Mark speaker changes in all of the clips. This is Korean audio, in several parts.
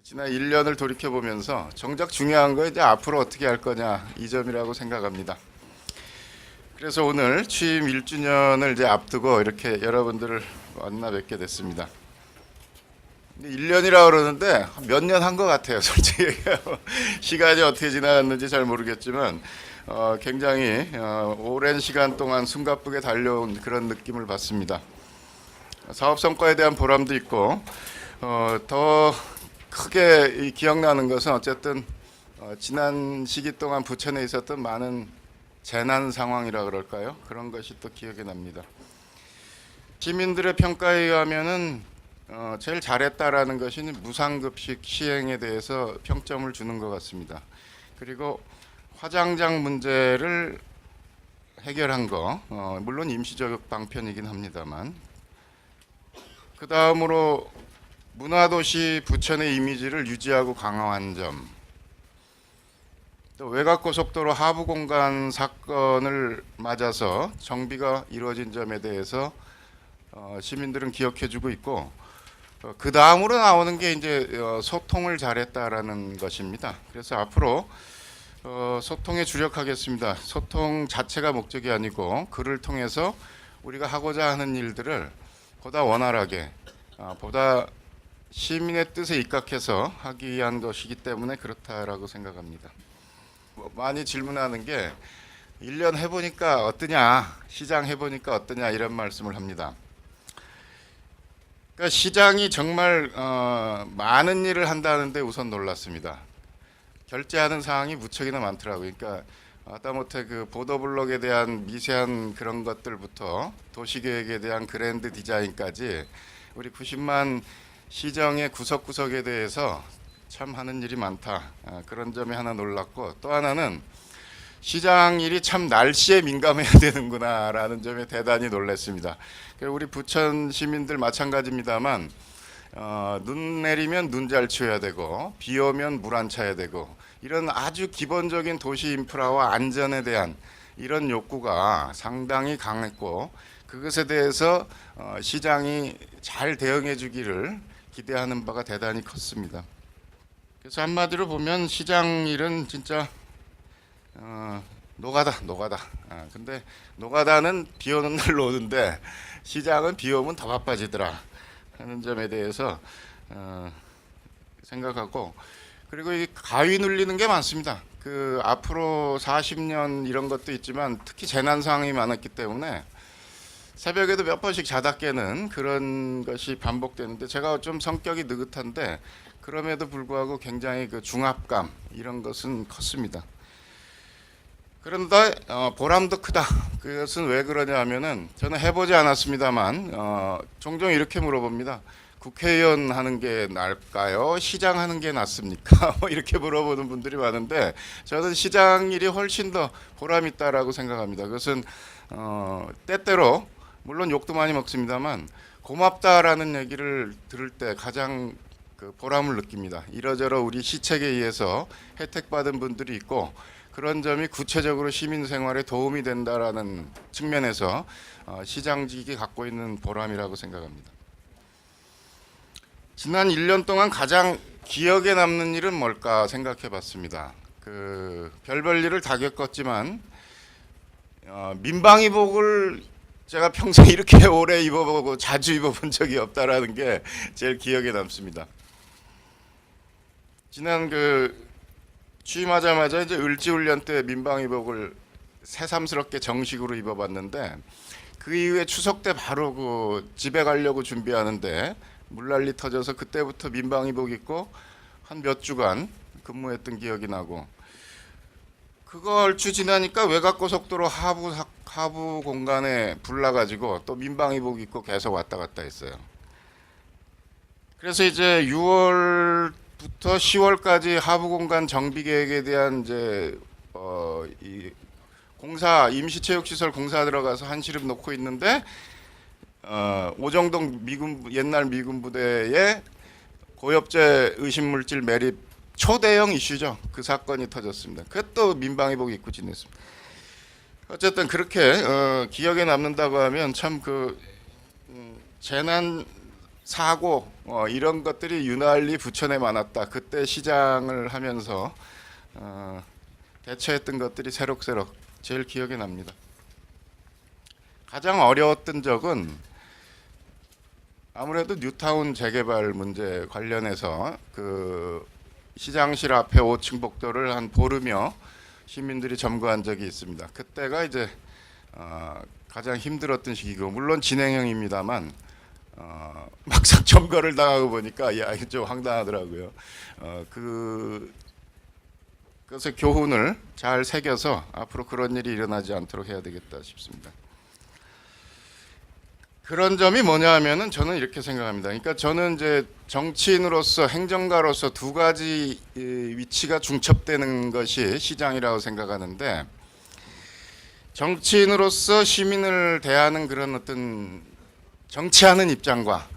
Speaker 1: 지난 1년을 돌이켜 보면서 정작 중요한 거 이제 앞으로 어떻게 할 거냐 이 점이라고 생각합니다. 그래서 오늘 취임 1주년을 이제 앞두고 이렇게 여러분들을 만나 뵙게 됐습니다. 1년이라 그러는데 몇 년 한 것 같아요, 솔직히. 시간이 어떻게 지나갔는지 잘 모르겠지만 굉장히 오랜 시간 동안 숨가쁘게 달려온 그런 느낌을 받습니다. 사업 성과에 대한 보람도 있고 더 크게 기억나는 것은 어쨌든 지난 시기 동안 부천에 있었던 많은 재난 상황이라 그럴까요? 그런 것이 또 기억이 납니다. 시민들의 평가에 의하면은 제일 잘했다라는 것이 무상급식 시행에 대해서 평점을 주는 것 같습니다. 그리고 화장장 문제를 해결한 거, 물론 임시적 방편이긴 합니다만, 그 다음으로 문화도시 부천의 이미지를 유지하고 강화한 점, 또 외곽고속도로 하부공간 사건을 맞아서 정비가 이루어진 점에 대해서 시민들은 기억해주고 있고, 그 다음으로 나오는 게 이제 소통을 잘했다라는 것입니다. 그래서 앞으로 소통에 주력하겠습니다. 소통 자체가 목적이 아니고 그를 통해서 우리가 하고자 하는 일들을 보다 원활하게, 보다 시민의 뜻에 입각해서 하기 위한 것이기 때문에 그렇다라고 생각합니다. 많이 질문하는 게 1년 해보니까 어떠냐, 시장 해보니까 어떠냐 이런 말씀을 합니다. 그러니까 시장이 정말 많은 일을 한다는데 우선 놀랐습니다. 결제하는 사항이 무척이나 많더라고요. 그러니까 하다못해 그 보도블록에 대한 미세한 그런 것들부터 도시계획에 대한 그랜드 디자인까지 우리 90만 시정의 구석구석에 대해서 참 하는 일이 많다. 그런 점이 하나 놀랐고, 또 하나는 시장 일이 참 날씨에 민감해야 되는구나라는 점에 대단히 놀랐습니다. 우리 부천 시민들 마찬가지입니다만 눈 내리면 눈 잘 치워야 되고 비 오면 물 안 차야 되고 이런 아주 기본적인 도시 인프라와 안전에 대한 이런 욕구가 상당히 강했고, 그것에 대해서 시장이 잘 대응해 주기를 기대하는 바가 대단히 컸습니다. 그래서 한마디로 보면 시장 일은 진짜 노가다. 근데 노가다는 비 오는 날로 오는데 시장은 비 오면 더 바빠지더라 하는 점에 대해서 생각하고, 그리고 이 가위 눌리는 게 많습니다. 그 앞으로 40년 이런 것도 있지만 특히 재난 상황이 많았기 때문에 새벽에도 몇 번씩 자다 깨는 그런 것이 반복되는데, 제가 좀 성격이 느긋한데 그럼에도 불구하고 굉장히 그 중압감 이런 것은 컸습니다. 그런데 보람도 크다. 그것은 왜 그러냐 하면은 저는 해보지 않았습니다만 종종 이렇게 물어봅니다. 국회의원 하는 게 나을까요? 시장 하는 게 낫습니까? 뭐 이렇게 물어보는 분들이 많은데 저는 시장 일이 훨씬 더 보람 있다라고 생각합니다. 그것은 때때로 물론 욕도 많이 먹습니다만 고맙다라는 얘기를 들을 때 가장 그 보람을 느낍니다. 이러저러 우리 시책에 의해서 혜택받은 분들이 있고 그런 점이 구체적으로 시민 생활에 도움이 된다라는 측면에서 시장직이 갖고 있는 보람이라고 생각합니다. 지난 1년 동안 가장 기억에 남는 일은 뭘까 생각해 봤습니다. 별별 일을 다 겪었지만 민방위복을 제가 평생 이렇게 오래 입어보고 자주 입어본 적이 없다라는 게 제일 기억에 남습니다. 지난 취임하자마자 이제 을지훈련 때 민방위복을 새삼스럽게 정식으로 입어봤는데, 그 이후에 추석 때 바로 집에 가려고 준비하는데 물난리 터져서 그때부터 민방위복 입고 한 몇 주간 근무했던 기억이 나고, 그거 얼추 지나니까 외곽고속도로 하부 공간에 불나가지고 또 민방위복 입고 계속 왔다 갔다 했어요. 그래서 이제 6월부터 10월까지 하부 공간 정비 계획에 대한 이제 이 임시체육시설 공사 들어가서 한시름 놓고 있는데 오정동 옛날 미군 부대에 고엽제 의심물질 매립 초대형 이슈죠. 그 사건이 터졌습니다. 그것도 민방위복 입고 지냈습니다. 어쨌든 그렇게 기억에 남는다고 하면 참 재난 사고 이런 것들이 유난히 부천에 많았다. 그때 시장을 하면서 대처했던 것들이 새록새록 제일 기억에 납니다. 가장 어려웠던 적은 아무래도 뉴타운 재개발 문제 관련해서 그 시장실 앞에 5층 복도를 한 보르며 시민들이 점거한 적이 있습니다. 그때가 이제 가장 힘들었던 시기고, 물론 진행형입니다만 막상 점거를 당하고 보니까 야, 이게 좀 황당하더라고요. 그래서 교훈을 잘 새겨서 앞으로 그런 일이 일어나지 않도록 해야 되겠다 싶습니다. 그런 점이 뭐냐 하면은 저는 이렇게 생각합니다. 그러니까 저는 이제 정치인으로서, 행정가로서 두 가지 위치가 중첩되는 것이 시장이라고 생각하는데, 정치인으로서 시민을 대하는 그런 어떤 정치하는 입장과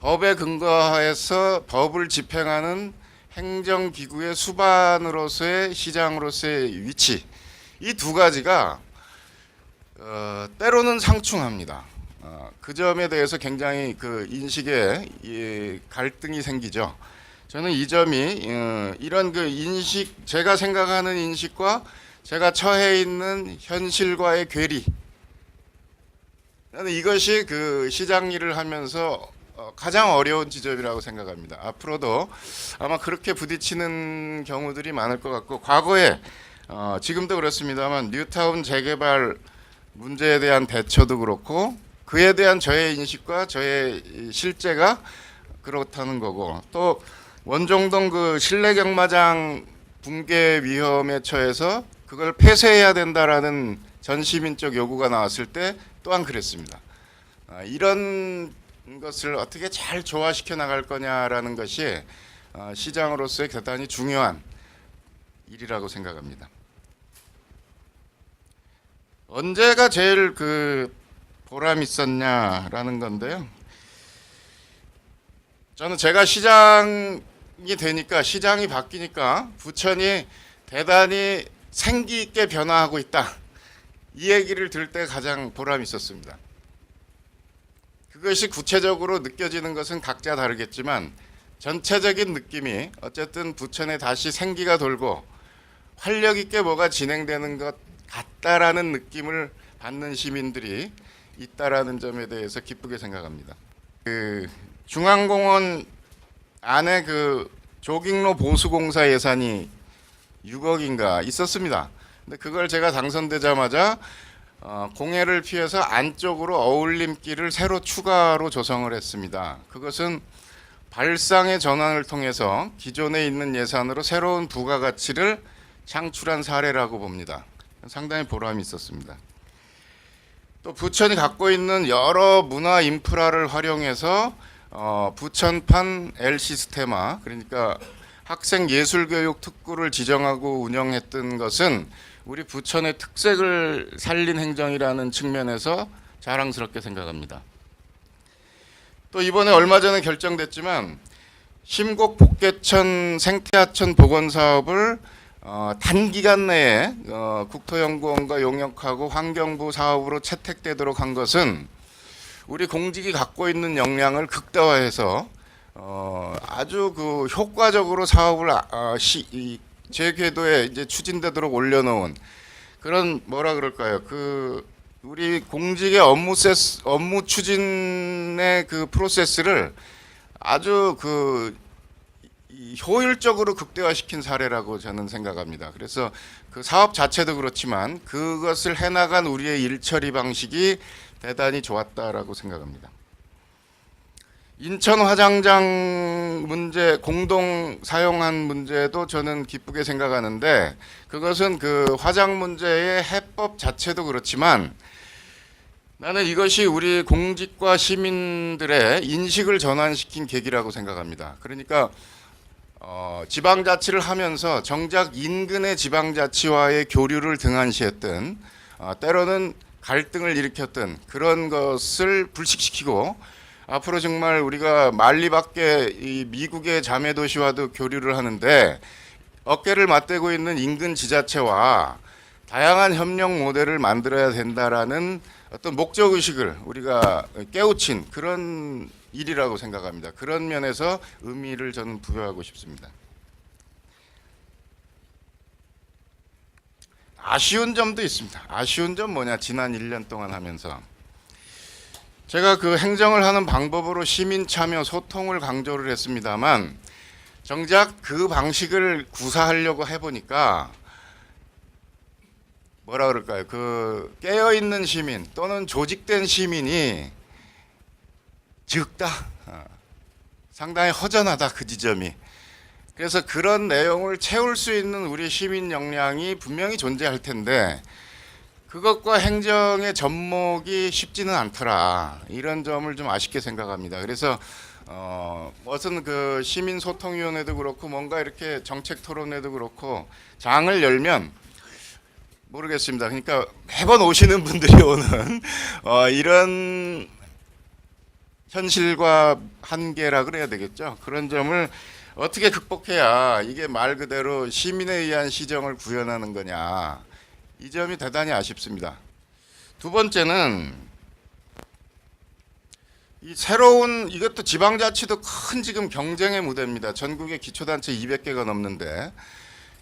Speaker 1: 법에 근거해서 법을 집행하는 행정기구의 수반으로서의 시장으로서의 위치, 이 두 가지가 때로는 상충합니다. 그 점에 대해서 굉장히 그 인식에 갈등이 생기죠. 저는 이 점이 이런 그 인식, 제가 생각하는 인식과 제가 처해 있는 현실과의 괴리, 나는 이것이 그 시장 일을 하면서 가장 어려운 지점이라고 생각합니다. 앞으로도 아마 그렇게 부딪히는 경우들이 많을 것 같고, 과거에 지금도 그렇습니다만 뉴타운 재개발 문제에 대한 대처도 그렇고, 그에 대한 저의 인식과 저의 실제가 그렇다는 거고, 또 원종동 그 실내 경마장 붕괴 위험에 처해서 그걸 폐쇄해야 된다라는 전 시민적 요구가 나왔을 때 또한 그랬습니다. 이런 것을 어떻게 잘 조화시켜 나갈 거냐라는 것이 시장으로서의 대단히 중요한 일이라고 생각합니다. 언제가 제일 그 보람 있었냐라는 건데요. 저는 제가 시장이 되니까, 시장이 바뀌니까 부천이 대단히 생기 있게 변화하고 있다, 이 얘기를 들을 때 가장 보람이 있었습니다. 그것이 구체적으로 느껴지는 것은 각자 다르겠지만, 전체적인 느낌이 어쨌든 부천에 다시 생기가 돌고 활력 있게 뭐가 진행되는 것 같다라는 느낌을 받는 시민들이 있다라는 점에 대해서 기쁘게 생각합니다. 그 중앙공원 안에 그 조깅로 보수공사 예산이 6억인가 있었습니다. 근데 그걸 제가 당선되자마자 공해를 피해서 안쪽으로 어울림길을 새로 추가로 조성을 했습니다. 그것은 발상의 전환을 통해서 기존에 있는 예산으로 새로운 부가가치를 창출한 사례라고 봅니다. 상당히 보람이 있었습니다. 또 부천이 갖고 있는 여러 문화 인프라를 활용해서 부천판 L시스테마, 그러니까 학생 예술교육 특구를 지정하고 운영했던 것은 우리 부천의 특색을 살린 행정이라는 측면에서 자랑스럽게 생각합니다. 또 이번에 얼마 전에 결정됐지만 심곡 복개천 생태하천 복원 사업을 단기간 내에 국토연구원과 용역하고 환경부 사업으로 채택되도록 한 것은 우리 공직이 갖고 있는 역량을 극대화해서 아주 그 효과적으로 사업을 제 궤도에 이제 추진되도록 올려놓은 그런 뭐라 그럴까요? 그 우리 공직의 업무 추진의 그 프로세스를 아주 그 효율적으로 극대화시킨 사례라고 저는 생각합니다. 그래서 그 사업 자체도 그렇지만 그것을 해나간 우리의 일처리 방식이 대단히 좋았다라고 생각합니다. 인천 화장장 문제, 공동 사용한 문제도 저는 기쁘게 생각하는데, 그것은 그 화장 문제의 해법 자체도 그렇지만 나는 이것이 우리 공직과 시민들의 인식을 전환시킨 계기라고 생각합니다. 그러니까 지방자치를 하면서 정작 인근의 지방자치와의 교류를 등한시했던, 때로는 갈등을 일으켰던 그런 것을 불식시키고, 앞으로 정말 우리가 만리 밖에 이 미국의 자매 도시와도 교류를 하는데 어깨를 맞대고 있는 인근 지자체와 다양한 협력 모델을 만들어야 된다라는 어떤 목적 의식을 우리가 깨우친 그런 일이라고 생각합니다. 그런 면에서 의미를 저는 부여하고 싶습니다. 아쉬운 점도 있습니다. 아쉬운 점 뭐냐? 지난 1년 동안 하면서 제가 그 행정을 하는 방법으로 시민 참여 소통을 강조를 했습니다만 정작 그 방식을 구사하려고 해보니까 뭐라 그럴까요? 그 깨어있는 시민 또는 조직된 시민이 적다. 상당히 허전하다 그 지점이. 그래서 그런 내용을 채울 수 있는 우리 시민 역량이 분명히 존재할 텐데 그것과 행정의 접목이 쉽지는 않더라. 이런 점을 좀 아쉽게 생각합니다. 그래서 무슨 그 시민소통위원회도 그렇고 뭔가 이렇게 정책토론회도 그렇고 장을 열면 모르겠습니다. 그러니까 매번 오시는 분들이 오는 이런 현실과 한계라 그래야 되겠죠. 그런 점을 어떻게 극복해야 이게 말 그대로 시민에 의한 시정을 구현하는 거냐. 이 점이 대단히 아쉽습니다. 두 번째는 이 새로운 이것도 지방자치도 큰 지금 경쟁의 무대입니다. 전국에 기초단체 200개가 넘는데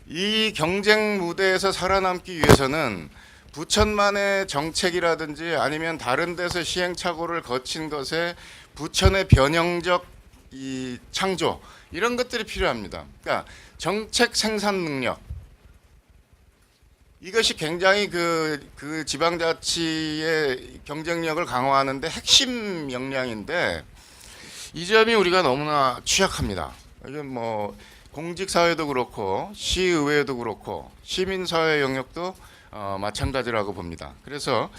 Speaker 1: 이 경쟁 무대에서 살아남기 위해서는 부천만의 정책이라든지 아니면 다른 데서 시행착오를 거친 것에 부천의 변형적 이 창조 이런 것들이 필요합니다. 그러니까 정책 생산 능력 이것이 굉장히 그 지방자치의 경쟁력을 강화하는데 핵심 역량인데 이 점이 우리가 너무나 취약합니다. 이건 뭐 공직사회도 그렇고 시의회도 그렇고 시민사회 영역도 마찬가지라고 봅니다. 그래서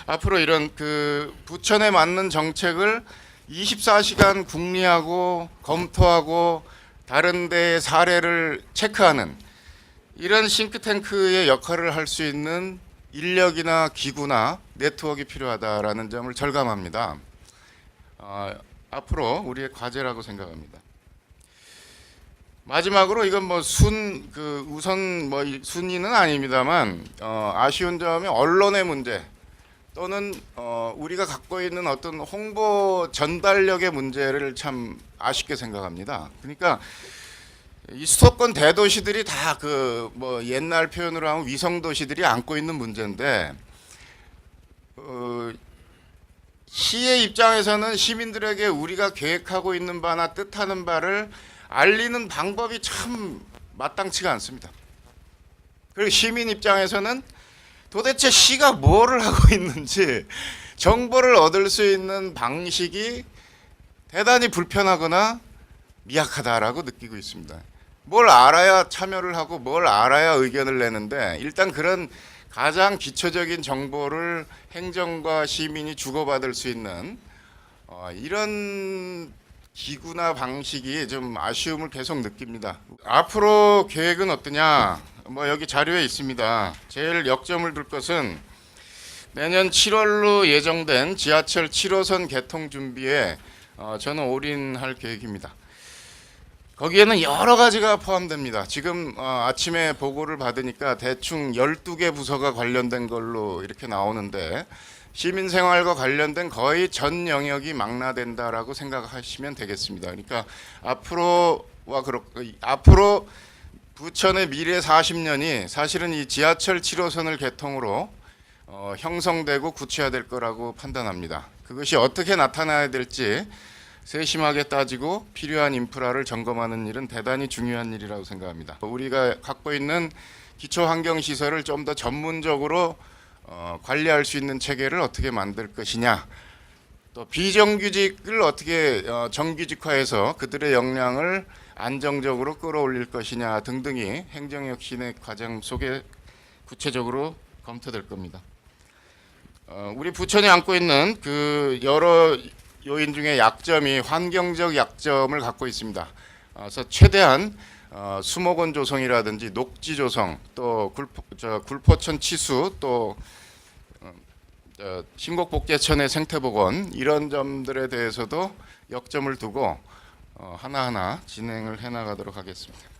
Speaker 1: 앞으로 이런 그 부천에 맞는 정책을 24시간 궁리하고 검토하고 다른 데의 사례를 체크하는 이런 싱크탱크의 역할을 할 수 있는 인력이나 기구나 네트워크가 필요하다라는 점을 절감합니다. 앞으로 우리의 과제라고 생각합니다. 마지막으로 이건 뭐 우선 뭐 순위는 아닙니다만 아쉬운 점이 언론의 문제 또는 우리가 갖고 있는 어떤 홍보 전달력의 문제를 참 아쉽게 생각합니다. 그러니까 이 수도권 대도시들이 다 그 뭐 옛날 표현으로 하면 위성 도시들이 안고 있는 문제인데 시의 입장에서는 시민들에게 우리가 계획하고 있는 바나 뜻하는 바를 알리는 방법이 참 마땅치가 않습니다. 그리고 시민 입장에서는 도대체 시가 뭐를 하고 있는지 정보를 얻을 수 있는 방식이 대단히 불편하거나 미약하다라고 느끼고 있습니다. 뭘 알아야 참여를 하고 뭘 알아야 의견을 내는데 일단 그런 가장 기초적인 정보를 행정과 시민이 주고받을 수 있는 이런 기구나 방식이 좀 아쉬움을 계속 느낍니다. 앞으로 계획은 어떠냐? 뭐 여기 자료에 있습니다. 제일 역점을 둘 것은 내년 7월로 예정된 지하철 7호선 개통 준비에 저는 올인할 계획입니다. 거기에는 여러 가지가 포함됩니다. 지금 아침에 보고를 받으니까 대충 12개 부서가 관련된 걸로 이렇게 나오는데 시민생활과 관련된 거의 전 영역이 망라된다라고 생각하시면 되겠습니다. 그러니까 앞으로 부천의 미래 40년이 사실은 이 지하철 7호선을 개통으로 형성되고 구체화될 거라고 판단합니다. 그것이 어떻게 나타나야 될지 세심하게 따지고 필요한 인프라를 점검하는 일은 대단히 중요한 일이라고 생각합니다. 우리가 갖고 있는 기초환경시설을 좀 더 전문적으로 관리할 수 있는 체계를 어떻게 만들 것이냐, 또 비정규직을 어떻게 정규직화해서 그들의 역량을 안정적으로 끌어올릴 것이냐 등등이 행정혁신의 과정 속에 구체적으로 검토될 겁니다. 우리 부천이 안고 있는 그 여러 요인 중에 약점이 환경적 약점을 갖고 있습니다. 그래서 최대한 수목원 조성이라든지 녹지 조성, 또 굴포천 치수, 또 신곡복제천의 생태복원 이런 점들에 대해서도 역점을 두고 하나하나 진행을 해나가도록 하겠습니다.